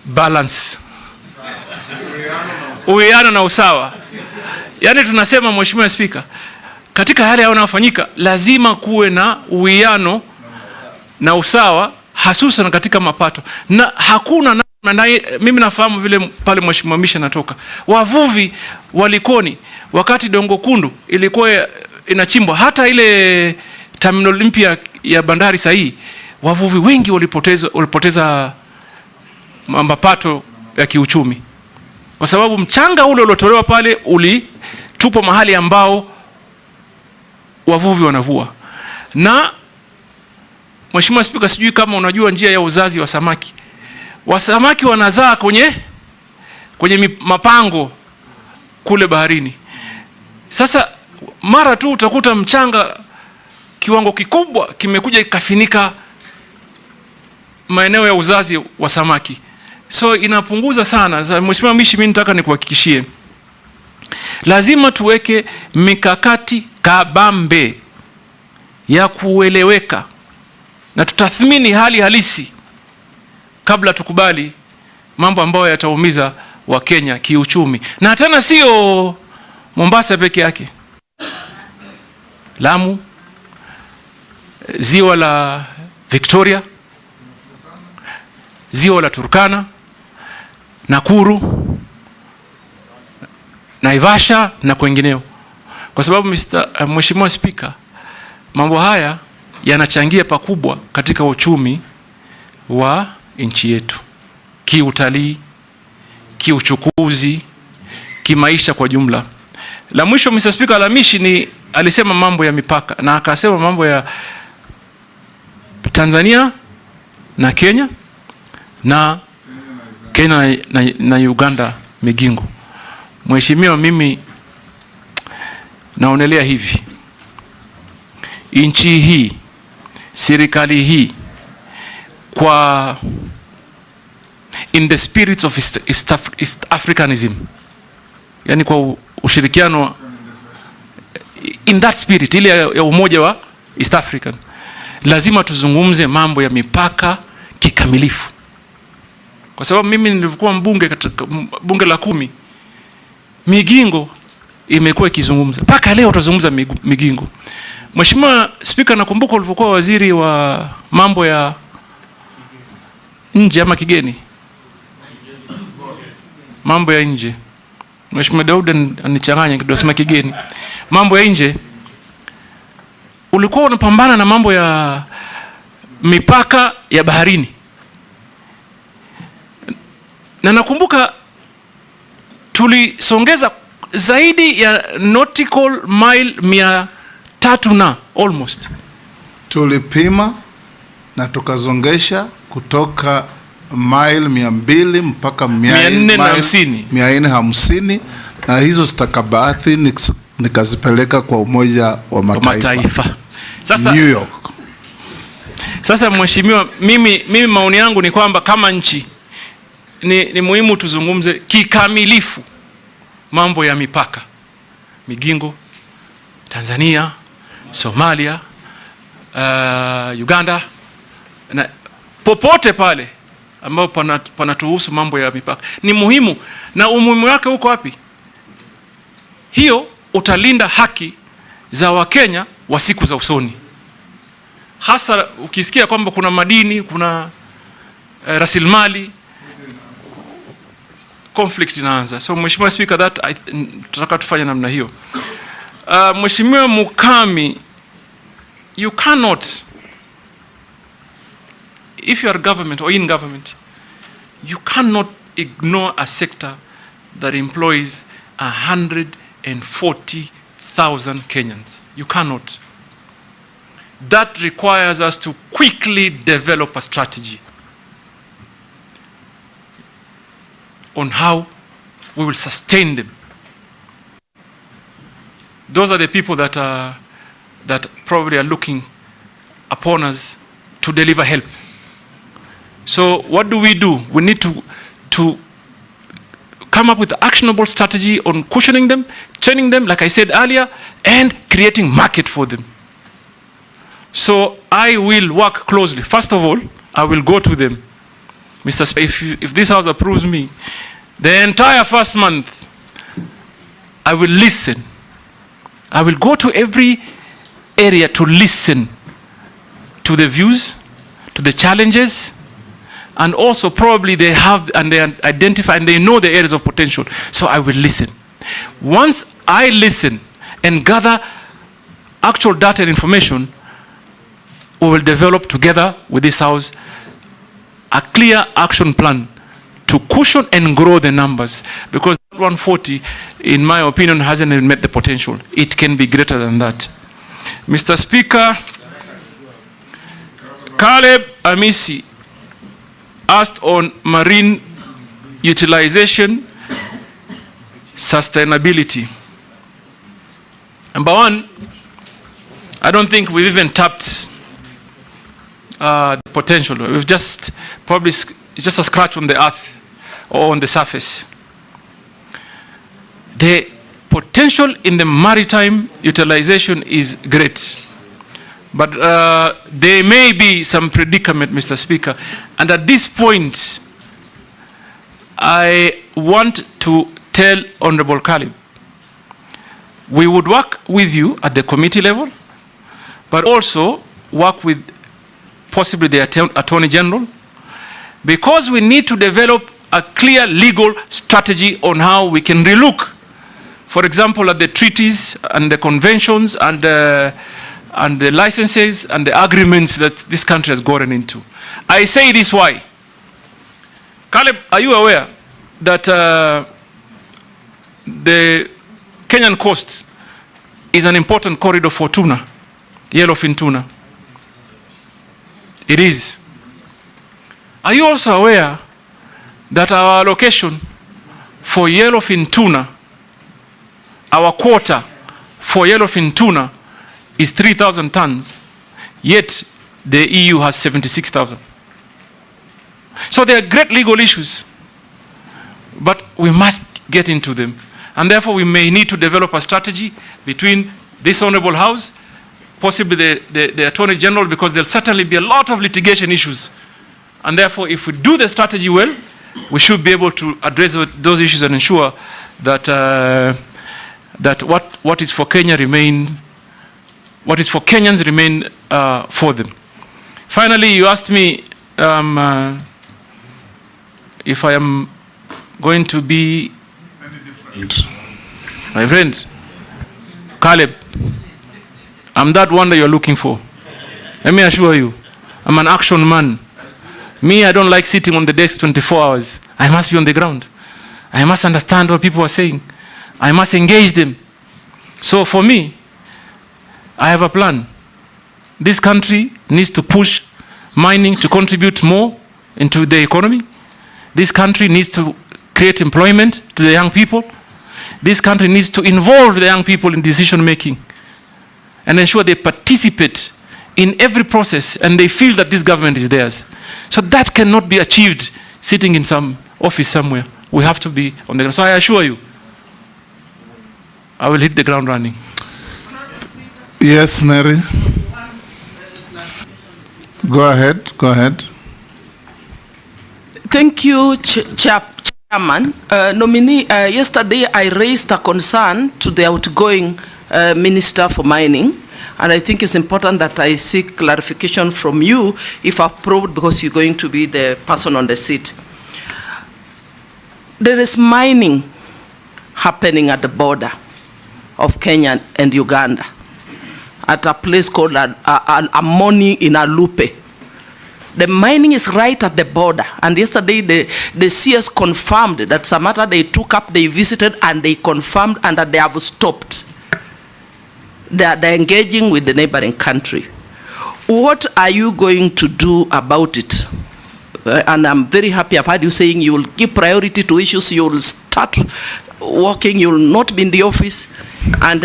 balance, uwiano na usawa. Yaani tunasema Mheshimiwa Speaker, katika hali yanayofanyika lazima kuwe na uwiano na usawa, hasusan katika mapato. Na hakuna mimi nafahamu vile pale Mheshimiwa Misha natoka, wavuvi walikoni wakati Dongo Kundu ilikuwa inachimbwa, hata ile terminal mpya ya bandari sahihi, wavuvi wengi walipoteza mapato ya kiuchumi, kwa sababu mchanga ule uliotolewa pale ulitupwa mahali ambao wavuvi wanavua. Na Mheshimiwa Speaker, sijui kama unajua njia ya uzazi wa samaki. Wasamaki wanazaa kwenye mapango kule baharini. Sasa mara tu utakuta mchanga kiwango kikubwa kimekuja ikafinika maeneo ya uzazi wa samaki. So inapunguza sana. Sasa Mheshimiwa Mishi, mimi nataka nikuhakikishie, lazima tuweke mikakati kabambe ya kueleweka na tutathmini hali halisi kabla tukubali mambo ambayo yataumiza wa Kenya kiuchumi. Na tena sio Mombasa peke yake. Lamu, ziwa la Victoria, ziwa la Turkana, Nakuru, Naivasha na kwengineo. Kwa sababu Mheshimiwa Spika, mambo haya yanachangia pakubwa katika uchumi wa nchi yetu, kiutalii, kiuchukuzi, kimaisha kwa jumla. La mwisho Mr. Speaker, Alamishi ni alisema mambo ya mipaka na akasema mambo ya Tanzania na Kenya na Kenya na Uganda migingo. Mheshimiwa, mimi naonelea hivi, nchi hii, serikali hii, kwa in the spirits of East Africanism, yani kwa ushirikiano in that spirit ile ya umoja wa East African, lazima tuzungumze mambo ya mipaka kikamilifu. Kwa sababu mimi nilikuwa mbunge katika bunge la 10, migingo imekuwa ikizungumza mpaka leo tutazungumza migingo. Mheshimiwa Speaker, nakumbuka ulivyokuwa waziri wa mambo ya nje ama kigeni, mambo ya nje, Mheshimiwa Daud anichanganya kidogo, sema kigeni, mambo ya nje, ulikuwa unapambana na mambo ya mipaka ya baharini. Na nakumbuka tulisongeza zaidi ya nautical mile 300 na almost. Tulipima na tukazongesha kutoka mile 200 mpaka 450, na hizo stakabadhi nikazipeleka kwa Umoja wa Mataifa. Sasa, New York. Sasa Mheshimiwa, mimi maoni yangu ni kwamba kama nchi ni muhimu tuzungumze kikamilifu mambo ya mipaka, migingo, Tanzania, Somalia, Uganda, na popote pale ambao panatuhusu mambo ya mipaka. Ni muhimu, na umuhimu wake uko wapi? Hiyo utalinda haki za Wakenya wa siku za usoni. Hasa ukisikia kwamba kuna madini, kuna rasilimali, conflict inaanza. So Mheshimiwa Speaker, tutaka tufanye namna hiyo. Mheshimiwa Mukami, you cannot, if you are government or in government, you cannot ignore a sector that employs 140,000 Kenyans. You cannot. That requires us to quickly develop a strategy on how we will sustain them. Those are the people that probably are looking upon us to deliver help. So what do? We need to come up with an actionable strategy on cushioning them, training them, like I said earlier, and creating market for them. So I will work closely. First of all, I will go to them. Mr. Speaker, if this House approves me, the entire first month, I will listen. I will go to every area to listen to the views, to the challenges, and also probably they have and they identify and they know the areas of potential. So I will listen. Once I listen and gather actual data and information, we will develop together with this House a clear action plan to cushion and grow the numbers, because 140, in my opinion, hasn't met the potential. It can be greater than that. Mr. Speaker, Caleb Amisi asked on marine utilization, sustainability. Number one, I don't think we've even tapped the potential. We've just probably, it's just a scratch on the earth or on the surface. The potential in the maritime utilization is great. But there may be some predicament, Mr. Speaker. And at this point, I want to tell Honorable Caleb, we would work with you at the committee level, but also work with possibly the Attorney General, because we need to develop a clear legal strategy on how we can relook for example, at the treaties and the conventions and the licenses and the agreements that this country has gotten into. I say this why. Caleb, are you aware that the Kenyan coast is an important corridor for tuna, yellowfin tuna? It is. Are you also aware that our allocation for yellowfin tuna, our quota for yellowfin tuna is 3,000 tons, yet the EU has 76,000. So there are great legal issues, but we must get into them. And therefore we may need to develop a strategy between this Honorable House, possibly the Attorney General, because there'll certainly be a lot of litigation issues. And therefore, if we do the strategy well, we should be able to address those issues and ensure that that what is for Kenya remain, what is for Kenyans remain for them. Finally, you asked me if I am going to be my friend Caleb. I'm that one that you're looking for. Let me assure you, I'm an action man. Me, I don't like sitting on the desk 24 hours. I must be on the ground. I must understand what people are saying. I must engage them. So for me, I have a plan. This country needs to push mining to contribute more into the economy. This country needs to create employment to the young people. This country needs to involve the young people in decision making and ensure they participate in every process and they feel that this government is theirs. So that cannot be achieved sitting in some office somewhere. We have to be on the ground. So I assure you, I will hit the ground running. Yes, Mary. Go ahead. Go ahead. Thank you, Chairman. Nominee, yesterday I raised a concern to the outgoing Minister for Mining, and I think it's important that I seek clarification from you, if approved, because you're going to be the person on the seat. There is mining happening at the border of Kenya and Uganda at a place called Amoni in Alupe. The mining is right at the border, and yesterday the CS confirmed that some matter they took up, they visited, and they confirmed and that they have stopped. They're engaging with the neighboring country. What are you going to do about it? And I'm very happy I've heard you saying you will give priority to issues, you will start working, you will not be in the office. And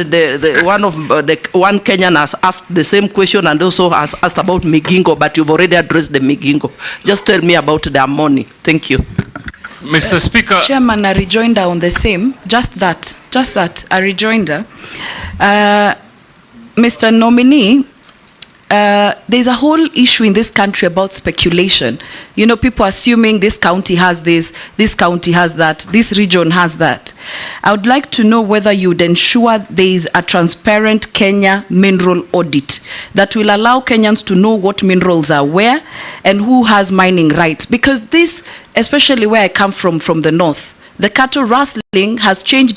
one Kenyan has asked the same question and also has asked about Migingo, but you've already addressed the Migingo. Just tell me about the money. Thank you. Mr. Speaker. Chairman, a rejoinder on the same, just that, a rejoinder. Mr. Nominee, there's a whole issue in this country about speculation. You know, people assuming this county has this county has that, this region has that. I would like to know whether you would ensure there is a transparent Kenya mineral audit that will allow Kenyans to know what minerals are where and who has mining rights. Because this, especially where I come from the north, the cattle rustling has changed